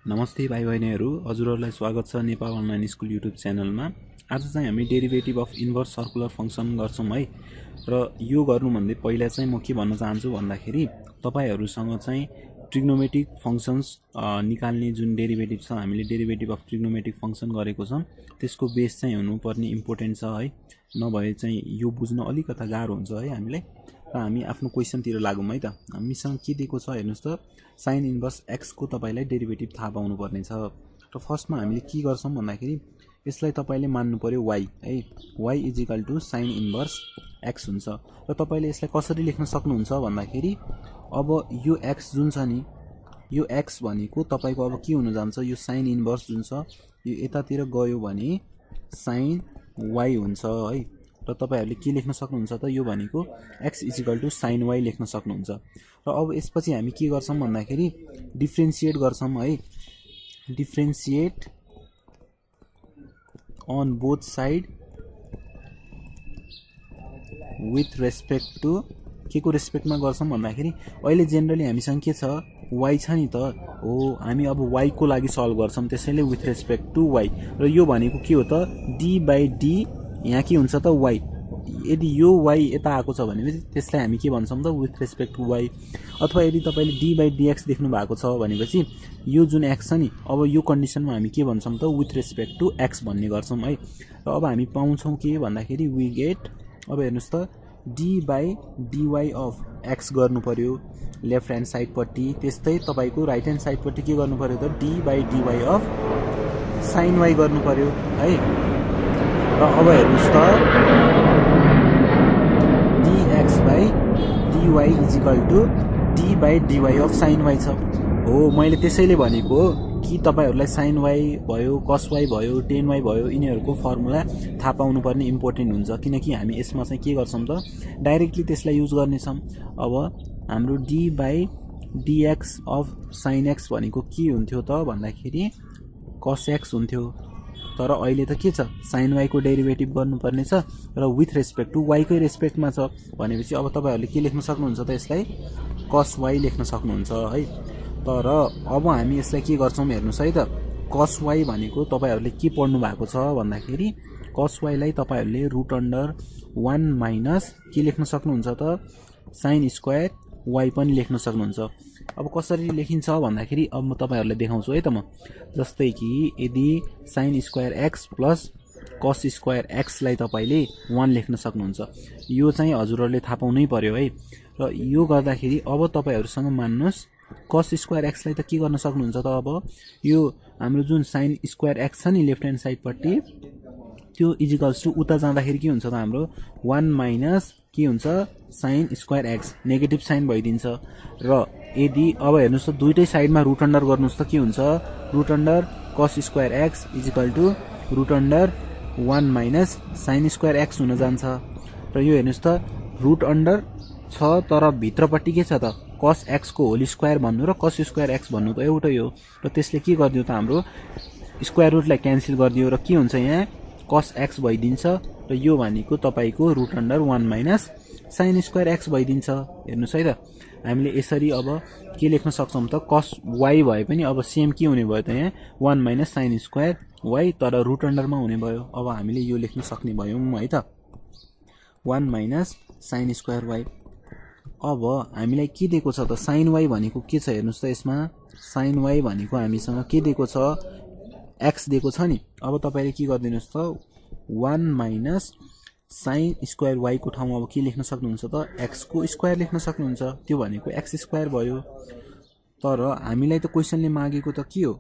नमस्ते भाइ बहिनीहरू, हजुरहरूलाई स्वागत छ नेपाल अनलाइन स्कुल युट्युब च्यानलमा। आज चाहिँ हामी derivative of inverse circular function गर्छौँ है। र यो गर्नुभन्दा पहिला चाहिँ म के भन्न चाहन्छु भन्दाखेरि तपाईहरुसँग चाहिँ ट्रिग्नोमेट्रिक फङ्सन्स निकाल्ने जुन डेरिभेटिभ छ, हामीले डेरिभेटिभ अफ ट्रिग्नोमेट्रिक फङ्सन गरेको छौँ, त्यसको बेस चाहिँ हुनुपर्ने इम्पोर्टेन्ट छ है। नभए चाहिँ यो बुझ्न अलिकता गाह्रो हुन्छ है हामीलाई। र हामी आफ्नो क्वेसनतिर लागौँ है त। हामीसँग के दिएको छ हेर्नुस् त, साइन इन्भर्स एक्स को तपाईलाई डेरिभेटिभ थाहा पाउनु पर्ने छ। र फर्स्टमा हामीले के गर्छौं भन्दाखेरि यसलाई तपाईले मान्नु पर्यो y है। y equal to sine inverse x हुन्छ। र तपाईले यसलाई कसरी लेख्न सक्नुहुन्छ भन्दाखेरि अब यो x जुन छ नि, यो x भनेको तपाईको अब के हुन जान्छ, यो साइन इन्भर्स जुन छ यो यतातिर गयो भने साइन y हुन्छ है। र तपाईहरुले के लेख्न सक्नुहुन्छ त, यो भनेको x equal to sine y लेख्न सक्नुहुन्छ। र अब यसपछि हामी के गर्छौं भन्दाखेरि डिफरेन्शिएट गर्छौं है। Differentiate on both side with respect to के को रेस्पेक्टमा गर्छौं भन्दाखेरि अहिले जेनरली हामीसँग के छ, y छ नि त हो। हामी अब y को लागि सल्भ गर्छौं, त्यसैले विथ रेस्पेक्ट टु y। र यो भनेको के हो त, d बाइ d यहाँ के हुन्छ त y। यदि यो y यता आएको छ भने त्यसलाई हामी के भन्छौं त, विथ रेस्पेक्ट टु y। अथवा यदि तपाईले d बाइ dx देख्नु भएको छ भनेपछि यो जुन x छ नि, अब यो कन्डिसनमा हामी के भन्छौं त, विथ रेस्पेक्ट टु x भन्ने गर्छौं है। र अब हामी पाउँछौं के भन्दाखेरि वी गेट, अब हेर्नुस् त, d by dy of x गर्नु पर्यो लेफ्ट ह्यान्ड साइड पट्टि, त्यस्तै तपाईको राइट ह्यान्ड साइड पट्टि के गर्नु पर्यो त, d by dy of sine y गर्नु पर्यो है। र अब हेर्नुस् त, dx by dy equal to d by dy of sine y छ हो। मैले त्यसैले भनेको कि तपाईहरुलाई साइन y भयो, cos y भयो, tan y भयो, यिनीहरुको फर्मुला थाहा पाउनु पर्ने इम्पोर्टेन्ट हुन्छ। किनकि हामी यसमा चाहिँ के गर्छौं त, डाइरेक्टली त्यसलाई युज गर्ने छौं। अब हाम्रो d by dx of sine x भनेको के हुन्थ्यो त भन्दाखेरि cos x हुन्थ्यो। तर अहिले त के छ, साइन y को डेरिभेटिभ गर्नुपर्ने छ र विथ रेस्पेक्ट टु y कै रेस्पेक्टमा छ भनेपछि अब तपाईहरुले के लेख्न सक्नुहुन्छ त, यसलाई cos y लेख्न सक्नुहुन्छ है। तर अब हामी यसलाई के गर्छौं हेर्नुस् है त, cos y भनेको तपाईहरुले के पढ्नु भएको छ भन्दाखेरि cos y लाई तपाईहरुले रुट अन्डर 1 माइनस के लेख्न सक्नुहुन्छ त, साइन स्क्वायर y पनि लेख्न सक्नुहुन्छ। अब कसरी लेखिन्छ भन्दाखेरि अब म तपाईहरुलाई देखाउँछु है त। म जस्तै कि यदि sign square x plus cos square x लाई तपाईले 1 लेख्न सक्नुहुन्छ, यो चाहिँ हजुरहरुले थाहा पाउनै पर्यो है। र यो गर्दाखेरि अब तपाईहरुसँग मान्नुस् cos स्क्वायर x लाई त के गर्न सक्नुहुन्छ त, अब यो हाम्रो जुन साइन स्क्वायर x छ नि लेफ्ट ह्यान्ड साइड पट्टि, त्यो इक्वल्स टु उता जाँदाखेरि के हुन्छ त, हाम्रो 1 माइनस के हुन्छ sine square x, negative sine भइदिन्छ। र यदि अब हेर्नुस् त, दुईटै साइडमा रुट अन्डर गर्नुस् त के हुन्छ, root under cos square x equal to root under 1 minus sine square x हुन जान्छ। र यो हेर्नुस् त, रुट अन्डर छ तर भित्रपट्टि के छ त, cos x को होल स्क्वायर भन्नु र cos स्क्वायर x भन्नु त एउटै हो। र त्यसले के गरिदियो त, हाम्रो स्क्वायर रुटलाई क्यान्सल गरिदियो र के हुन्छ यहाँ cos x भइदिन्छ। र यो भनेको तपाईको root under 1 minus sine square x भइदिन्छ। हेर्नुस् है त, हामीले यसरी अब के लेख्न सक्छौं त, cos y भए पनि अब सेम के हुने भयो त, यहाँ 1 माइनस साइन स्क्वायर y तर रुट अन्डरमा हुने भयो। अब हामीले यो लेख्न सक्ने भयौं है त, 1 माइनस साइन स्क्वायर y। अब हामीलाई के दिएको छ त, साइन y भनेको के छ हेर्नुस् त, यसमा साइन y भनेको हामीसँग के दिएको छ, x दिएको छ नि। अब तपाईले के गर्दिनुस् त, 1 माइनस साइन स्क्वायर y को ठाउँमा अब के लेख्न सक्नुहुन्छ त, x को स्क्वायर लेख्न सक्नुहुन्छ, त्यो भनेको x स्क्वायर भयो। तर हामीलाई त क्वेशनले मागेको त के हो,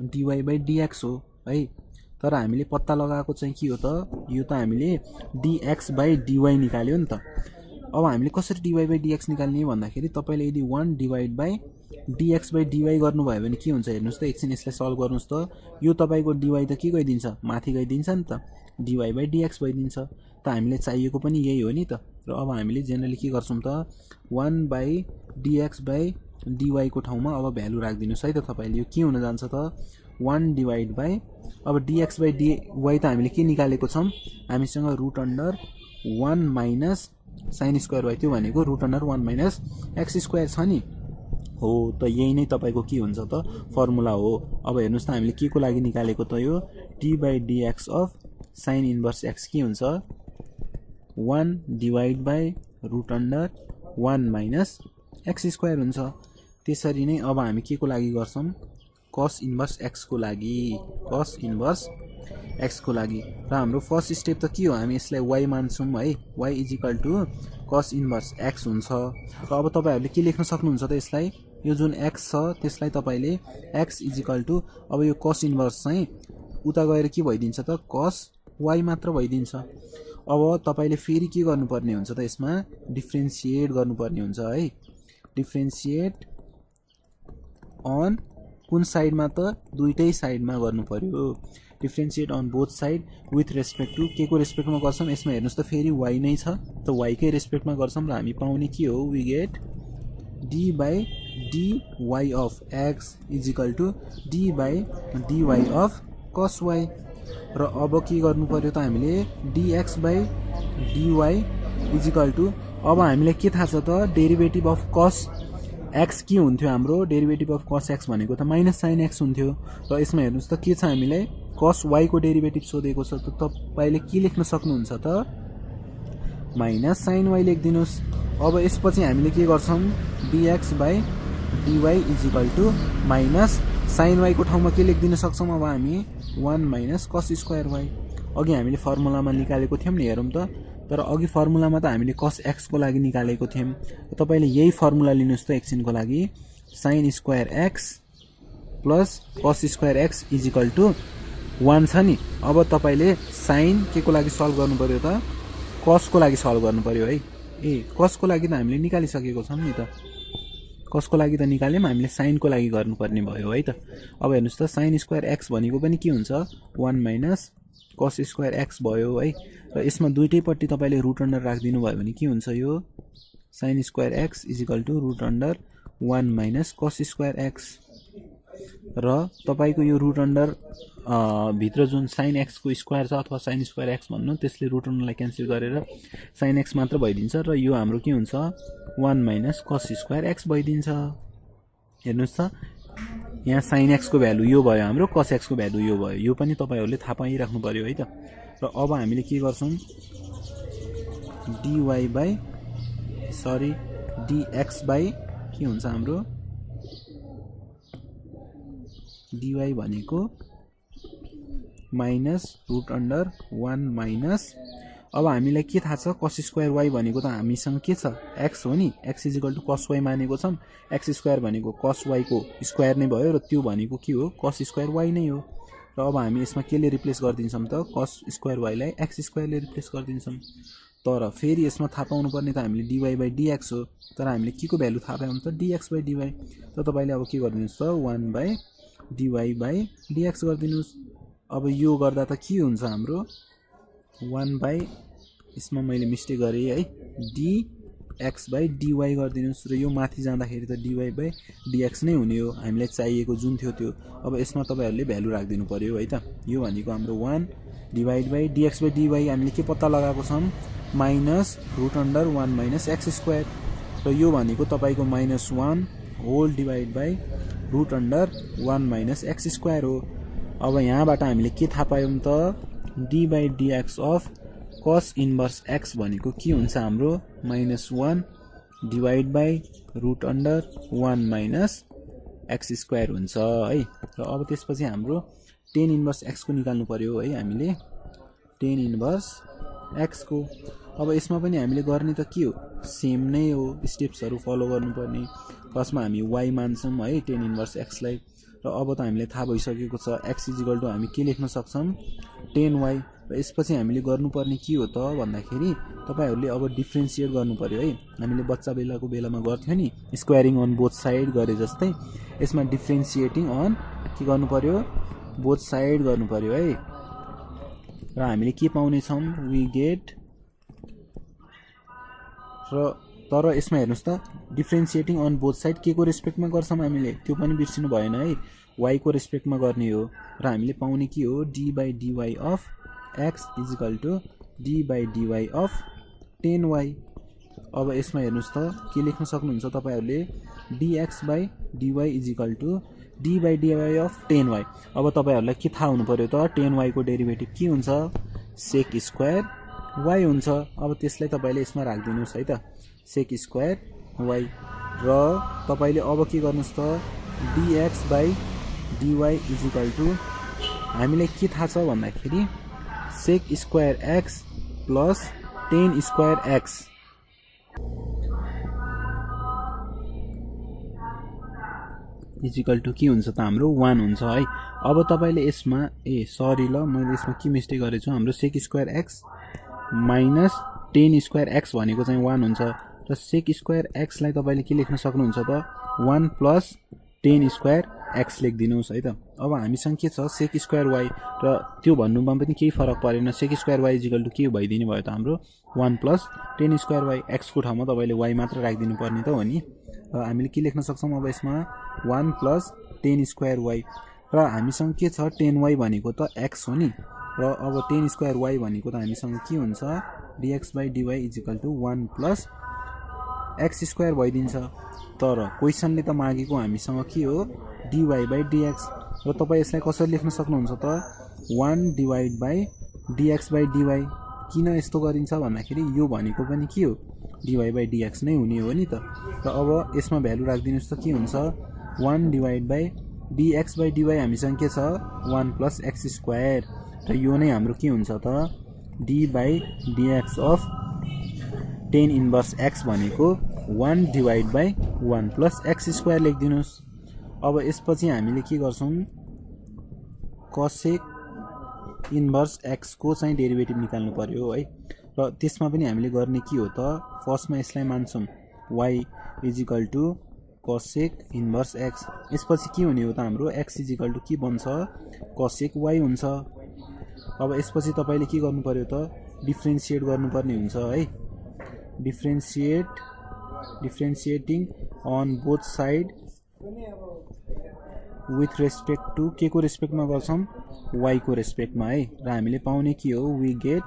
dy बाइ dx हो है। तर हामीले पत्ता लगाएको चाहिँ के हो त, यो त हामीले dx बाइ dy निकाल्यो नि त। अब हामीले कसरी dy बाइ dx निकाल्ने भन्दाखेरि तपाईले यदि 1 divide by dx by dy गर्नुभयो भने के हुन्छ हेर्नुस् त, एकछिन यसलाई सल्भ गर्नुस् त, यो तपाईको dy त के गइदिन्छ, माथि गइदिन्छ नि त, dy बाइ dx भइदिन्छ। त हामीले चाहिएको पनि यही हो नि त। र अब हामीले जेनरली के गर्छौं त, 1 बाइ dx बाइ dy को ठाउँमा अब भ्यालु राख्दिनुस् है त तपाईले। यो के हुन जान्छ त, 1 डिवाइड बाइ, अब dx बाइ dy त हामीले के निकालेको छौं, हामीसँग root under 1 minus sine square y, त्यो भनेको root under 1 minus x square छ नि। हो त यही नै तपाईको के हुन्छ त फर्मुला हो। अब हेर्नुस् त हामीले के को लागि निकालेको त यो d/dx of sin inverse x के हुन्छ 1 divide by root under 1 minus x square हुन्छ। त्यसरी नै अब हामी के को लागि गर्छौं cos इन्भर्स x को लागि cos इन्भर्स x को लागि र हाम्रो फर्स्ट स्टेप त के हो हामी यसलाई y मान्छौं है y = cos इन्भर्स x हुन्छ। र अब तपाईहरुले के लेख्न सक्नुहुन्छ त यसलाई यो जुन x छ त्यसलाई तपाईले x = अब यो cos इन्भर्स चाहिँ उता गएर के भइदिन्छ त cos y मात्र भइदिन्छ। अब तपाईले फेरि के गर्नुपर्ने हुन्छ त यसमा डिफरेन्शिएट गर्नुपर्ने हुन्छ है डिफरेन्शिएट अन कुन साइडमा त दुईटै साइडमा गर्नु पर्यो differentiate on both side with respect to के को रेस्पेक्टमा गर्छौं यसमा हेर्नुस् त फेरि y नै छ त y कै रेस्पेक्टमा गर्छौं र हामी पाउने के हो we get d/dy of x = d/dy of cos y र अब के गर्नु पर्यो त हामीले dx/dy = अब हामीलाई के थाहा छ त डेरिभेटिभ अफ cos x के हुन्थ्यो हाम्रो डेरिभेटिभ अफ cos x भनेको त माइनस sin x हुन्थ्यो र यसमा हेर्नुस् त के छ हामीलाई cos y को डेरिभेटिभ सोधेको छ त तपाईले के लेख्न सक्नुहुन्छ त माइनस sin y लेख्दिनुस्। अब यसपछि हामीले के गर्छौं dx/dy = माइनस sin y को ठाउँमा के लेख्दिन सक्छौं अब हामी 1 माइनस cos स्क्वायर y अघि हामीले फर्मुलामा निकालेको थियौं नि हेरौं त तर अघि फर्मुलामा त हामीले cos x को लागि निकालेको थियौं तपाईले यही फर्मुला लिनुस् त एकछिनको लागि sin square x plus cos square x = 1 छ नि। अब तपाईले sin के को लागि सल्भ गर्नु पर्यो त cos को लागि सल्भ गर्नु पर्यो है cos को लागि त हामीले निकालिसकेको छौं नि त cos को लागि त निकाल्यौं हामीले sin को लागि गर्नुपर्ने भयो है त। अब हेर्नुस् त sin स्क्वायर x भनेको पनि के हुन्छ 1 माइनस cos स्क्वायर x भयो है र यसमा दुईटैपट्टि तपाईले रुट अन्डर राख्दिनु भयो भने के हुन्छ यो sin square x = root under 1 minus cos square x र तपाईको यो रुट अन्डर भित्र जुन sin x को स्क्वायर छ अथवा sin स्क्वायर x भन्नु त्यसले रुट अन्डरलाई क्यान्सल गरेर sin x मात्र भइदिन्छ र यो हाम्रो के हुन्छ 1 माइनस cos स्क्वायर x भइदिन्छ। हेर्नुस् त यहाँ sin x को भ्यालु यो भयो हाम्रो cos x को भ्यालु यो भयो यो पनि तपाईहरुले थाहा पाइराख्नु पर्यो है त। र अब हामीले के गर्छौं dx/के हुन्छ हाम्रो dy भनेको माइनस रुट अन्डर 1 माइनस अब हामीलाई के थाहा छ cos स्क्वायर y भनेको त हामीसँग के छ x हो नि x = cos y मानेको छौं x स्क्वायर भनेको cos y को स्क्वायर नै भयो र त्यो भनेको के हो cos स्क्वायर y नै हो र अब हामी यसमा केले रिप्लेस गर्दिन्छौं त cos स्क्वायर y लाई x स्क्वायर ले रिप्लेस गर्दिन्छौं। तर फेरि यसमा थाहा पाउनु पर्ने त हामीले dy/dx हो तर हामीले के को भ्यालु थाहा पायौं त dx/dy त तपाईले अब के गर्दिनुस् त 1/dy/dx गर्दिनुस्। अब यो गर्दा त के हुन्छ हाम्रो 1/ यसमा मैले मिस्टेक गरे है dx/dy गर्दिनुस् र यो माथि जाँदाखेरि त dy/dx नै हुने हो हामीलाई चाहिएको जुन थियो त्यो। अब यसमा तपाईहरुले भ्यालु राख्दिनु पर्यो है त यो भनेको हाम्रो 1 /dx/dy हामीले के पत्ता लगाएको छौं minus root under 1 minus x square र यो भनेको तपाईको -1 whole divide by root under 1 minus x square हो। अब यहाँबाट हामीले के थाहा पायौं त d/dx of cos inverse x भनेको के हुन्छ हाम्रो -1 divide by root under 1 minus x square हुन्छ है। र अब त्यसपछि हाम्रो tan इन्भर्स x को निकाल्नु पर्यो है हामीले tan इन्भर्स x को। अब यसमा पनि हामीले गर्ने त के हो सेम नै हो स्टेप्सहरु फलो गर्नुपर्ने फर्स्टमा हामी y मान्छौं है tan इन्भर्स x लाई र अब त हामीले थाहा भइसकेको छ x = हामी के लेख्न सक्छौं tan y र यसपछि हामीले गर्नुपर्ने के हो त भन्दाखेरि तपाईहरुले अब डिफरेन्शिएट गर्नु पर्यो है हामीले बच्चा बेलामा गर्थ्यौ नि स्क्वायरिङ अन बोथ साइड गरे जस्तै यसमा डिफरेन्शिएटिङ अन के गर्नु पर्यो बोथ साइड गर्नु पर्यो है र हामीले के पाउने छौं वी गेट र तर यसमा हेर्नुस् त डिफरेन्शिएटिङ अन बोथ साइड के को रेस्पेक्टमा गर्छौं हामीले त्यो पनि बिर्सिनु भएन है y को रेस्पेक्टमा गर्ने हो र हामीले पाउने के हो d/dy of x = d/dy of tan y अब यसमा हेर्नुस् त के लेख्न सक्नुहुन्छ तपाईहरुले dx by dy = d by dy of 10y। अब तपाईहरुलाई के थाहा हुनु पर्यो त 10y को डेरिभेटिभ के हुन्छ sec स्क्वायर y हुन्छ। अब त्यसलाई तपाईले यसमा राख्दिनुस् है त sec स्क्वायर y र तपाईले अब के गर्नुस् त dx by dy = हामीले के थाहा छ भन्दाखेरि sec square x plus 10 square x equal to के हुन्छ त हाम्रो 1 हुन्छ है। अब तपाईले यसमा सरी ल मैले यसमा के मिस्टेक गरेछु हाम्रो sec square x minus 10 square x भनेको चाहिँ 1 हुन्छ र sec स्क्वायर x लाई तपाईले के लेख्न सक्नुहुन्छ त 1 plus 10 स्क्वायर x लेख्दिनुस् है त। अब हामीसँग के छ sec स्क्वायर y र त्यो भन्नुमा पनि केही फरक परेन sec square y equal to के भइदिने भयो त हाम्रो 1 plus 10 स्क्वायर y x को ठाउँमा तपाईले y मात्र राख्दिनु पर्ने त हो नि। र हामीले के लेख्न सक्छौं अब यसमा 1 plus 10 स्क्वायर y र हामीसँग के छ 10y भनेको त x हो नि र अब 10 स्क्वायर y भनेको त हामीसँग के हुन्छ dx by dy = 1 plus x square भइदिन्छ। तर क्वेशनले त मागेको हामीसँग के हो dy by dx र तपाई यसलाई कसरी लेख्न सक्नुहुन्छ त 1 divide by dx by dy। किन यस्तो गरिन्छ भन्दाखेरि यो भनेको पनि के हो dy by dx नै हुने हो नि त। र अब यसमा भ्यालु राख्दिनुस् त के हुन्छ 1 divide by dx by dy हामीसँग के छ 1 plus x स्क्वायर र यो नै हाम्रो के हुन्छ त d by dx of 10 inverse x भनेको 1 divide by 1 plus x square लेख्दिनुस्। अब यसपछि हामीले के गर्छौं cosec इन्भर्स x को चाहिँ डेरिभेटिभ निकाल्नु पर्यो है। र त्यसमा पनि हामीले गर्ने के हो त फर्स्टमा यसलाई मान्छौं y = cosec इन्भर्स x। यसपछि के हुने हो त हाम्रो x = के बन्छ cosec y हुन्छ। अब यसपछि तपाईले के गर्नु पर्यो त डिफरेन्शिएट गर्नुपर्ने हुन्छ है। Differentiating on both side with respect to के को रेस्पेक्टमा गर्छौं y को रेस्पेक्टमा है। र हामीले पाउने के हो we get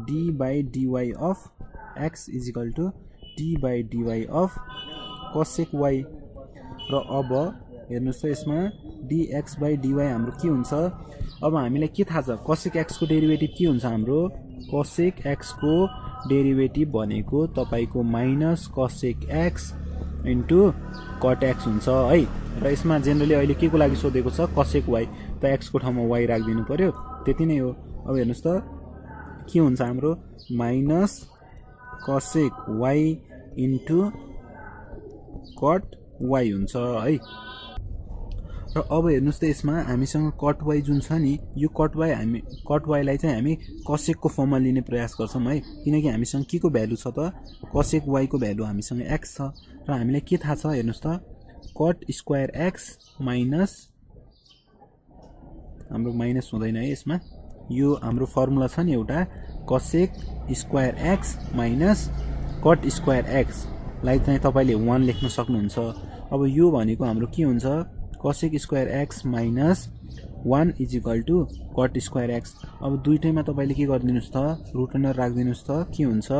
d by dy of x = d by dy of cosec y। र अब हेर्नुस् त यसमा dx by dy हाम्रो के हुन्छ अब हामीलाई के थाहा छ cosec x को डेरिभेटिभ के हुन्छ हाम्रो cosec x को डेरिभेटिभ भनेको तपाईको minus cosec x into cot x हुन्छ है। र यसमा जेनरली अहिले के को लागि सोधेको छ cosec y त x को ठाउँमा y राख्दिनु पर्यो त्यति नै हो। अब हेर्नुस् त के हुन्छ हाम्रो minus cosec y into cot y हुन्छ है। र अब हेर्नुस् त यसमा हामीसँग cot y जुन छ नि यो cot y लाई चाहिँ हामी cosec को फर्ममा लिने प्रयास गर्छौं है। किनकि हामीसँग के को भ्यालु छ त cosec y को भ्यालु हामीसँग x छ र हामीलाई के थाहा छ हेर्नुस् त cot स्क्वायर x माइनस हाम्रो माइनस हुँदैन है यसमा यो हाम्रो फर्मुला छ नि एउटा cosec square x minus cot square x लाई चाहिँ तपाईले 1 लेख्न सक्नुहुन्छ। अब यो भनेको हाम्रो के हुन्छ cosec square x minus 1 = cot square x। अब दुईटैमा तपाईले के गर्दिनुस् त रुट अन्डर राख्दिनुस् त के हुन्छ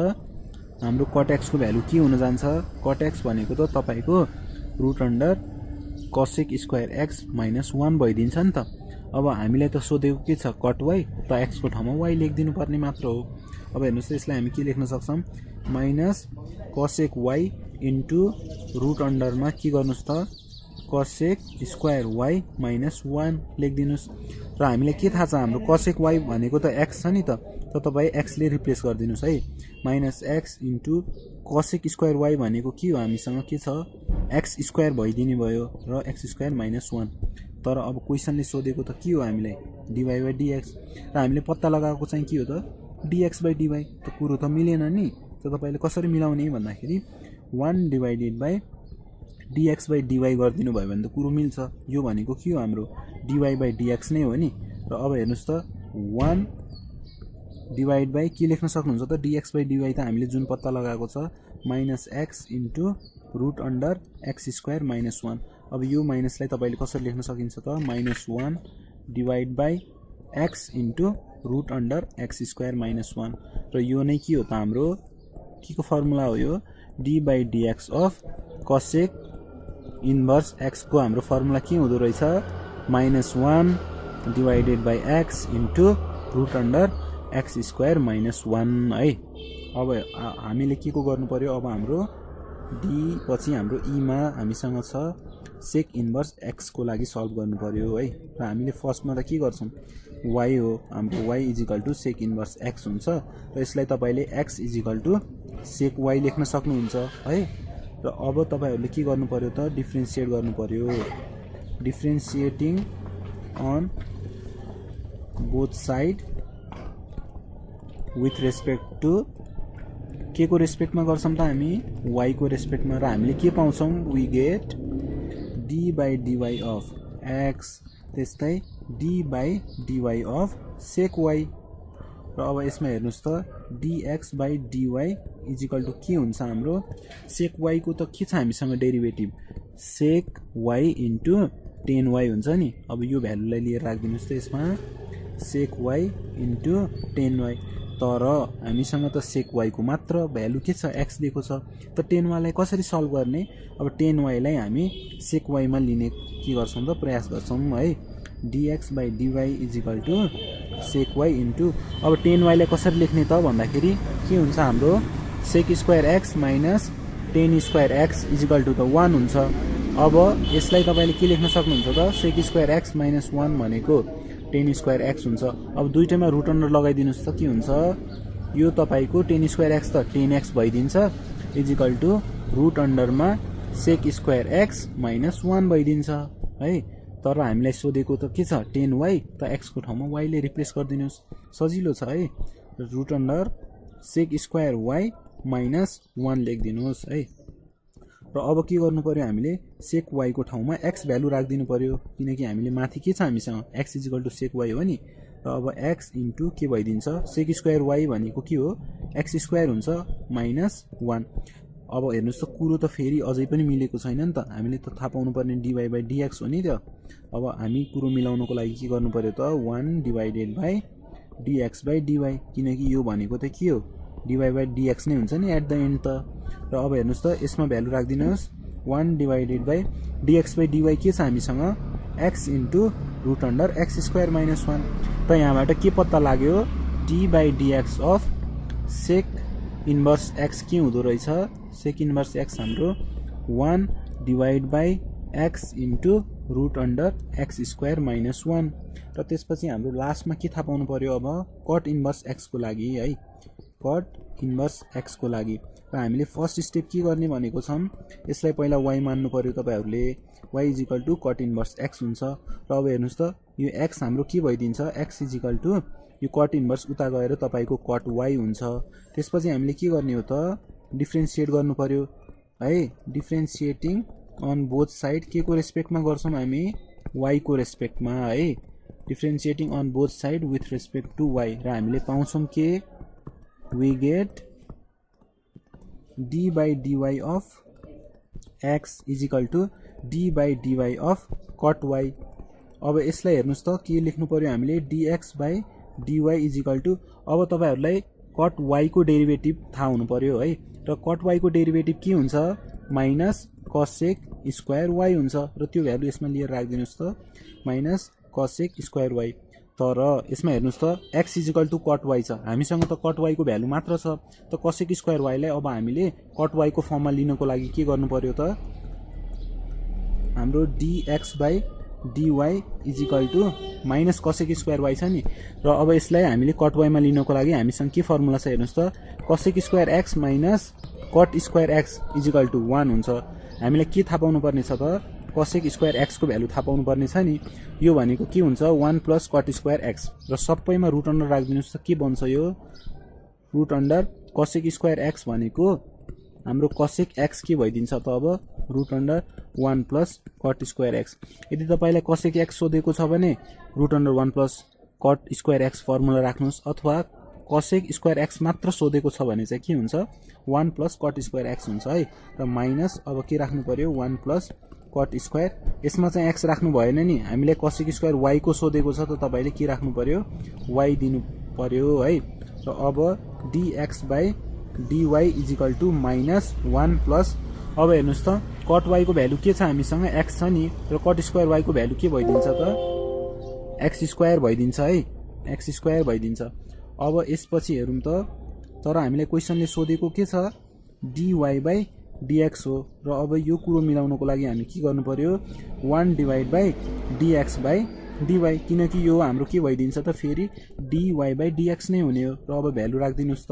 हाम्रो cot x को भ्यालु के हुन जान्छ cot x भनेको त तपाईको root under cosec square x minus 1 भइदिन्छ नि त। अब हामीलाई त सोधेको के छ cot y त x को ठाउँमा y लेख्दिनु पर्ने मात्र हो। अब हेर्नुस् त यसलाई हामी के लेख्न सक्छौं minus cosec y into root अन्डरमा के गर्नुस् त cosec स्क्वायर y माइनस 1 लेख्दिनुस्। र हामीलाई के थाहा छ हाम्रो cosec y भनेको त x छ नि त तपाई x ले रिप्लेस गर्दिनुस् है minus x into cosec square y भनेको के हो हामीसँग के छ x स्क्वायर भइदिने भयो र x स्क्वायर माइनस 1। तर अब क्वेशनले सोधेको त के हो हामीलाई dy by dx र हामीले पत्ता लगाएको चाहिँ के हो त dx by dy त कुरो त मिलेन नि त तपाईले कसरी मिलाउने भन्दाखेरि 1 divided by dx by dy गर्दिनु भयो भने त कुरो मिल्छ। यो भनेको के हो हाम्रो dy by dx नै हो नि। र अब हेर्नुस् त 1 डिवाइड बाइ के लेख्न सक्नुहुन्छ त dx by dy त हामीले जुन पत्ता लगाएको छ minus x into root under x square minus 1। अब यो माइनसलाई तपाईले कसरी लेख्न सकिन्छ त minus 1 divide by x into root under x square minus 1 र यो नै के हो त हाम्रो के को फर्मुला हो यो d by dx of cosec inverse x को हाम्रो फर्मुला के हुँदो रहेछ -1 divided by x into root under x square -1 है। अब हामीले के को गर्नु पर्यो अब हाम्रो डी पछि हाम्रो ईमा हामीसँग छ सेक इन्भर्स एक्स को लागि सल्भ गर्नु पर्यो है। र हामीले फर्स्टमा त के गर्छौं y हो हाम्रो y equal to sec inverse x हुन्छ र यसलाई तपाईले x equal to sec y लेख्न सक्नुहुन्छ है। र अब तपाईहरुले के गर्नु पर्यो त डिफरेन्शिएट गर्नु पर्यो differentiating on both side with respect to के को रेस्पेक्टमा गर्छौं त हामी y को रेस्पेक्टमा र हामीले के पाउँछौं we get d by dy of x त्यस्तै d by dy of sec y र अब यसमा हेर्नुस् त dx by dy equal to के हुन्छ हाम्रो सेक y को त के छ हामीसँग डेरिभेटिभ सेक y इन्टु tan y हुन्छ नि। अब यो भ्यालुलाई लिएर राख्दिनुस् त यसमा सेक y इन्टु tan y तर हामीसँग त सेक y को मात्र भ्यालु के छ x दिएको छ त tan y लाई कसरी सल्भ गर्ने अब tan y लाई हामी सेक y मा लिने के गर्छौं त प्रयास गर्छौं है dx by dy equal to sec y into अब tan y लाई कसरी लेख्ने त भन्दाखेरि के हुन्छ हाम्रो sec square x minus tan square x equal to त 1 हुन्छ। अब यसलाई तपाईले के लेख्न सक्नुहुन्छ त सेक स्क्वायर x माइनस 1 भनेको tan स्क्वायर x हुन्छ। अब दुईटैमा रुट अन्डर लगाइदिनुस् त के हुन्छ यो तपाईको tan स्क्वायर x त tan x भइदिन्छ इजिकल टु रुट अन्डरमा सेक स्क्वायर x माइनस 1 भइदिन्छ है। तर हामीलाई सोधेको त के छ tan y त x को ठाउँमा y ले रिप्लेस गरिदिनुस् सजिलो छ है root under sec square y minus 1 लेखिदिनुस् है। र अब के गर्नु पर्यो हामीले सेक y को ठाउँमा x भ्यालु राख्दिनु पर्यो किनकि हामीले माथि के छ हामीसँग x equal to sec y हो नि। र अब x इन्टु के भइदिन्छ सेक स्क्वायर y भनेको के हो x स्क्वायर हुन्छ माइनस 1। अब हेर्नुस् त कुरो त फेरि अझै पनि मिलेको छैन नि त हामीले त थाहा पाउनु पर्ने dy बाई dx हो नि त। अब हामी कुरो मिलाउनको लागि के गर्नु पर्यो त 1 divided by dx by dy किनकि यो भनेको त के हो dy बाई dx नै हुन्छ नि एट द एन्ड त। र अब हेर्नुस् त यसमा भ्यालु राख्दिनुस् 1 divided by dx by dy के छ हामीसँग x into root under x square minus 1 त यहाँबाट के पत्ता लाग्यो d by dx of sec inverse x के हुँदो रहेछ सेक इन्भर्स x हाम्रो 1 divide by x into root under x square minus 1 र त्यसपछि हाम्रो लास्टमा के थाहा पाउनु पर्यो अब कट इन्भर्स x को लागि है कट इन्भर्स x को लागि र हामीले फर्स्ट स्टेप के गर्ने भनेको छौं यसलाई पहिला y मान्नु पर्यो तपाईहरुले y equal to cot inverse x हुन्छ। र अब हेर्नुस् त यो x हाम्रो के भइदिन्छ x इजिकल टु यो कट इन्भर्स उता गएर तपाईको कट y हुन्छ। त्यसपछि हामीले के गर्ने हो त डिफरेन्शिएट गर्नु पर्यो है डिफरेन्शिएटिङ अन बोथ साइड के को रेस्पेक्टमा गर्छौं हामी y को रेस्पेक्टमा है differentiating on both side with respect to y र हामीले पाउँछौं के we get d by dy of x is equal to d by dy of cot y। अब यसलाई हेर्नुस् त के लेख्नु पर्यो हामीले dx by dy is equal to अब तपाईहरुलाई cot y को डेरिभेटिभ थाहा हुनु पर्यो है र cot y को डेरिभेटिभ के हुन्छ माइनस cosec स्क्वायर y हुन्छ र त्यो भ्यालु यसमा लिएर राख्दिनुस् त माइनस cosec स्क्वायर y। तर यसमा हेर्नुस् त x equal to cot y छ हामीसँग त कट y को भ्यालु मात्र छ त cosec स्क्वायर y लाई अब हामीले कट y को फर्ममा लिनको लागि के गर्नु पर्यो त हाम्रो dx by dy equal to minus cosec square y छ नि। र अब यसलाई हामीले कट y मा लिनको लागि हामीसँग के फर्मुला छ हेर्नुस् त cosec square x minus cot square x equal to 1 हुन्छ। हामीले के थाहा पाउनु पर्ने छ त cosec स्क्वायर x को भ्यालु थाहा पाउनु पर्ने छ नि यो भनेको के हुन्छ 1 प्लस कट स्क्वायर x र सबैमा रुट अन्डर राख्दिनुस् त के बन्छ यो root under cosec square x भनेको हाम्रो cosec x के भइदिन्छ त अब root under 1 plus cot square x। यदि तपाईलाई cosec x सोधेको छ भने root under 1 plus cot square x formula राख्नुस् अथवा cosec स्क्वायर x मात्र सोधेको छ भने चाहिँ के हुन्छ 1 प्लस कट स्क्वायर x हुन्छ है र माइनस अब के राख्नु पर्यो 1 प्लस कट स्क्वायर यसमा चाहिँ x राख्नु भएन नि हामीले cosec स्क्वायर y को सोधेको छ त तपाईले के राख्नु पर्यो y दिनु पर्यो है। र अब dx by dy equal to -1 plus अब हेर्नुहोस् त कट y को भ्यालु के छ हामीसँग x छ नि र कट स्क्वायर y को भ्यालु के भइदिन्छ त x स्क्वायर भइदिन्छ है x स्क्वायर भइदिन्छ। अब यसपछि हेरौँ त तर हामीलाई क्वेशनले सोधेको के छ dy बाइ dx हो र अब यो कुरो मिलाउनको लागि हामी के गर्नु पर्यो 1 divide by dx by dy किनकि यो हाम्रो के भइदिन्छ त फेरि dy बाइ dx नै हुने हो र अब भ्यालु राखिदिनुस् त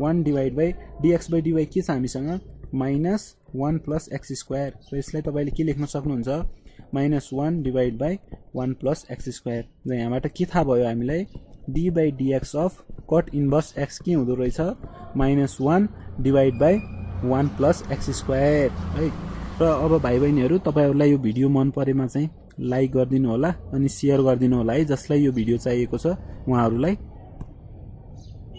1 divide by dx by dy के छ हामीसँग -1 प्लस x स्क्वायर र यसलाई तपाईले के लेख्न सक्नुहुन्छ -1 divide by 1 plus x square र यहाँबाट के थाहा भयो हामीलाई d by dx of cot inverse x के हुँदो रहेछ -1 divide by 1 plus x square है। र अब भाइ बहिनीहरु तपाईहरुलाई यो भिडियो मन परेमा चाहिँ लाइक गरिदिनु होला अनि शेयर गरिदिनु होला है जसलाई यो भिडियो चाहिएको छ उहाँहरुलाई।